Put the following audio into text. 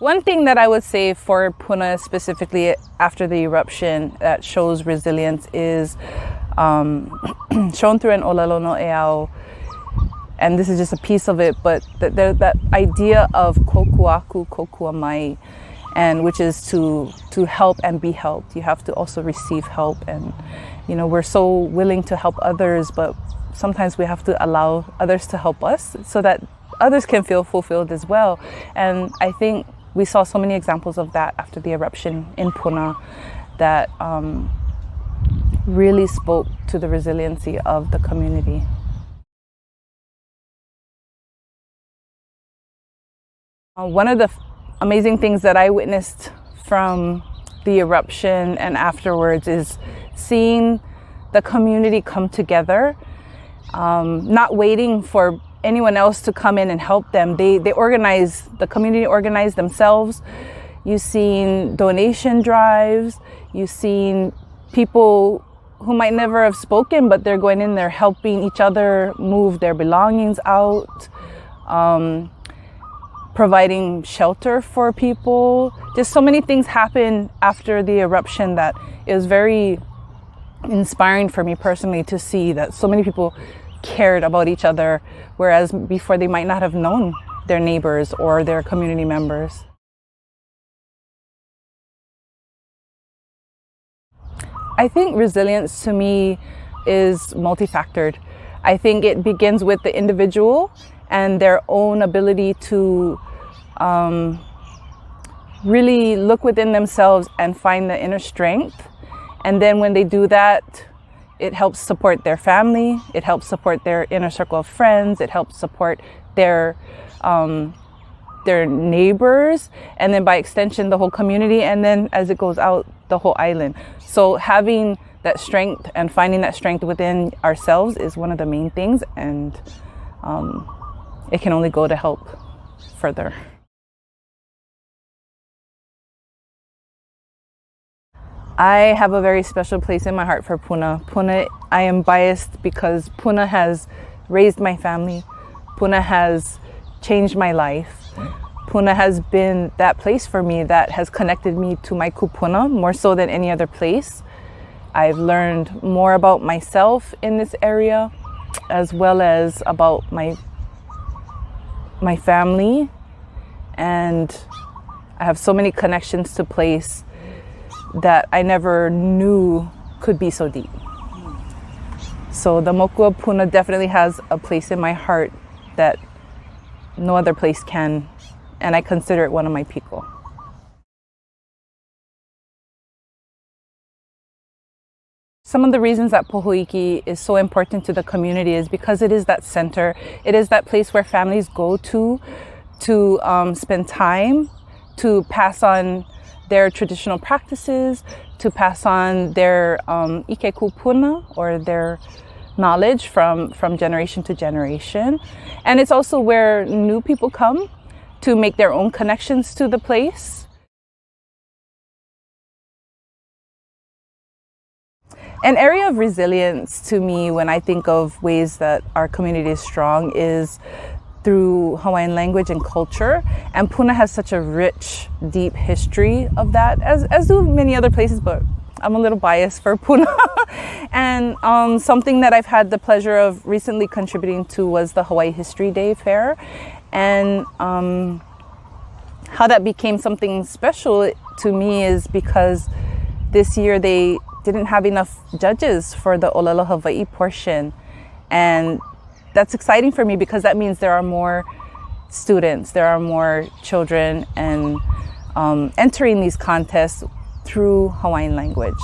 One thing that I would say for Puna specifically after the eruption that shows resilience is shown through an olelo no eau, and this is just a piece of it, but that idea of kokuaku kokua mai, and which is to help and be helped. You have to also receive help, and you know, we're so willing to help others, but sometimes we have to allow others to help us so that others can feel fulfilled as well. And I think we saw so many examples of that after the eruption in Puna that really spoke to the resiliency of the community. One of the amazing things that I witnessed from the eruption and afterwards is seeing the community come together, not waiting for anyone else to come in and help them. They organize, the community organized themselves. You've seen donation drives. You've seen people who might never have spoken, but they're going in there helping each other move their belongings out, providing shelter for people. Just so many things happened after the eruption that it was very inspiring for me personally to see that so many people cared about each other, whereas before they might not have known their neighbors or their community members. I think resilience to me is multifactored. I think it begins with the individual and their own ability to really look within themselves and find the inner strength. And then when they do that, it helps support their family, it helps support their inner circle of friends, it helps support their neighbors, and then by extension, the whole community, and then as it goes out, the whole island. So having that strength and finding that strength within ourselves is one of the main things, and it can only go to help further. I have a very special place in my heart for Puna. Puna, I am biased because Puna has raised my family. Puna has changed my life. Puna has been that place for me that has connected me to my kupuna more so than any other place. I've learned more about myself in this area, as well as about my family, and I have so many connections to place that I never knew could be so deep. So the Mokua Puna definitely has a place in my heart that no other place can, and I consider it one of my piko. Some of the reasons that Poholki is so important to the community is because it is that center. It is that place where families go to spend time, to pass on their traditional practices, to pass on their ike kupuna, or their knowledge from generation to generation. And it's also where new people come to make their own connections to the place. An area of resilience to me when I think of ways that our community is strong is through Hawaiian language and culture, and Puna has such a rich, deep history of that, as do many other places, but I'm a little biased for Puna. And something that I've had the pleasure of recently contributing to was the Hawaii History Day Fair, and how that became something special to me is because this year they didn't have enough judges for the Olelo Hawaii portion, and that's exciting for me because that means there are more students, there are more children, and entering these contests through Hawaiian language.